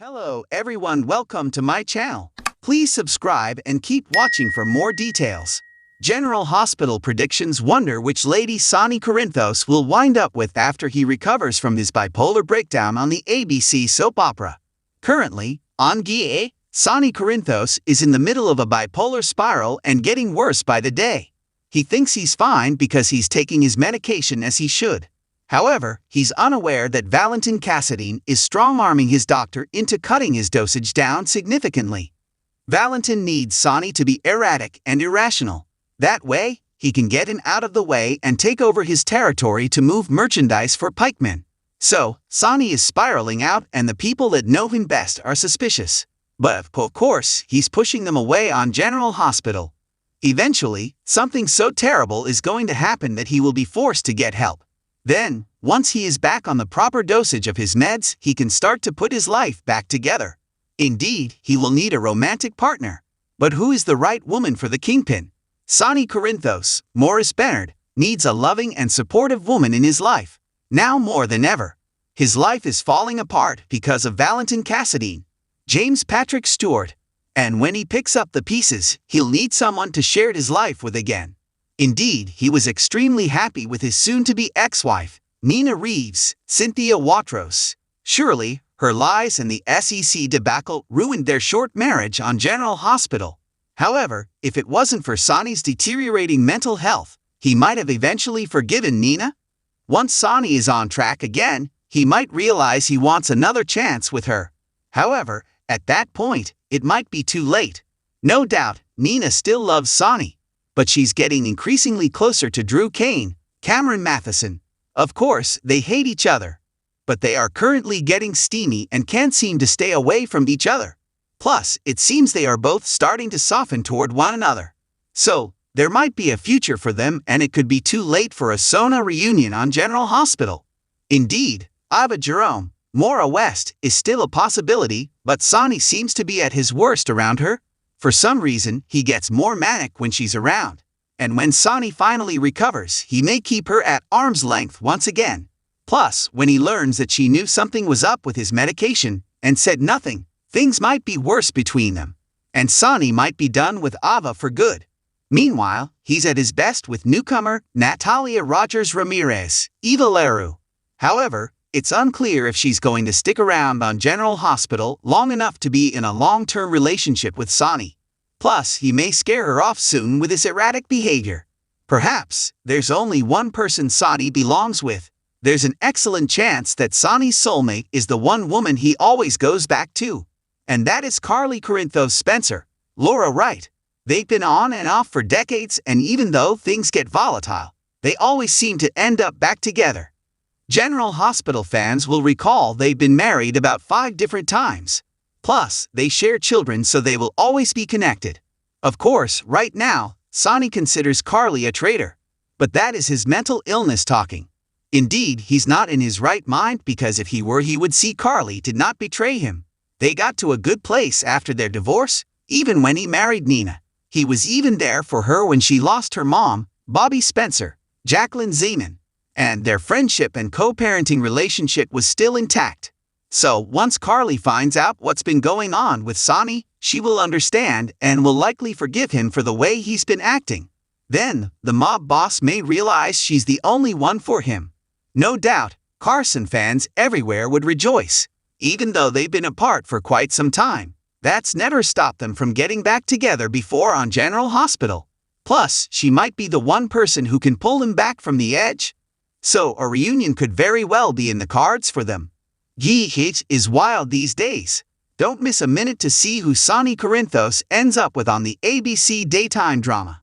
Hello everyone, welcome to my channel. Please subscribe and keep watching for more details. General Hospital predictions wonder which lady Sonny Corinthos will wind up with after he recovers from his bipolar breakdown on the ABC soap opera. Currently, on GA, Sonny Corinthos is in the middle of a bipolar spiral and getting worse by the day. He thinks he's fine because he's taking his medication as he should. However, he's unaware that Valentin Cassadine is strong-arming his doctor into cutting his dosage down significantly. Valentin needs Sonny to be erratic and irrational. That way, he can get in out of the way and take over his territory to move merchandise for pikemen. So, Sonny is spiraling out and the people that know him best are suspicious. But, of course, he's pushing them away on General Hospital. Eventually, something so terrible is going to happen that he will be forced to get help. Then, once he is back on the proper dosage of his meds, he can start to put his life back together. Indeed, he will need a romantic partner. But who is the right woman for the kingpin? Sonny Corinthos, Maurice Bernard, needs a loving and supportive woman in his life. Now more than ever. His life is falling apart because of Valentin Cassadine, James Patrick Stewart. And when he picks up the pieces, he'll need someone to share his life with again. Indeed, he was extremely happy with his soon-to-be ex-wife, Nina Reeves, Cynthia Watros. Surely, her lies and the SEC debacle ruined their short marriage on General Hospital. However, if it wasn't for Sonny's deteriorating mental health, he might have eventually forgiven Nina. Once Sonny is on track again, he might realize he wants another chance with her. However, at that point, it might be too late. No doubt, Nina still loves Sonny. But she's getting increasingly closer to Drew Kane, Cameron Matheson. Of course, they hate each other. But they are currently getting steamy and can't seem to stay away from each other. Plus, it seems they are both starting to soften toward one another. So, there might be a future for them and it could be too late for a Sona reunion on General Hospital. Indeed, Ava Jerome, Maura West, is still a possibility, but Sonny seems to be at his worst around her. For some reason, he gets more manic when she's around. And when Sonny finally recovers, he may keep her at arm's length once again. Plus, when he learns that she knew something was up with his medication and said nothing, things might be worse between them. And Sonny might be done with Ava for good. Meanwhile, he's at his best with newcomer Natalia Rogers Ramirez, Eva Leroux. However, it's unclear if she's going to stick around on General Hospital long enough to be in a long-term relationship with Sonny. Plus, he may scare her off soon with his erratic behavior. Perhaps, there's only one person Sonny belongs with. There's an excellent chance that Sonny's soulmate is the one woman he always goes back to. And that is Carly Corinthos Spencer, Laura Wright. They've been on and off for decades, and even though things get volatile, they always seem to end up back together. General Hospital fans will recall they've been married about 5 different times. Plus, they share children, so they will always be connected. Of course, right now, Sonny considers Carly a traitor. But that is his mental illness talking. Indeed, he's not in his right mind, because if he were, he would see Carly did not betray him. They got to a good place after their divorce, even when he married Nina. He was even there for her when she lost her mom, Bobby Spencer, Jacqueline Zeman. And their friendship and co-parenting relationship was still intact. So, once Carly finds out what's been going on with Sonny, she will understand and will likely forgive him for the way he's been acting. Then, the mob boss may realize she's the only one for him. No doubt, Carson fans everywhere would rejoice. Even though they've been apart for quite some time, that's never stopped them from getting back together before on General Hospital. Plus, she might be the one person who can pull him back from the edge. So, a reunion could very well be in the cards for them. GH is wild these days. Don't miss a minute to see who Sonny Corinthos ends up with on the ABC daytime drama.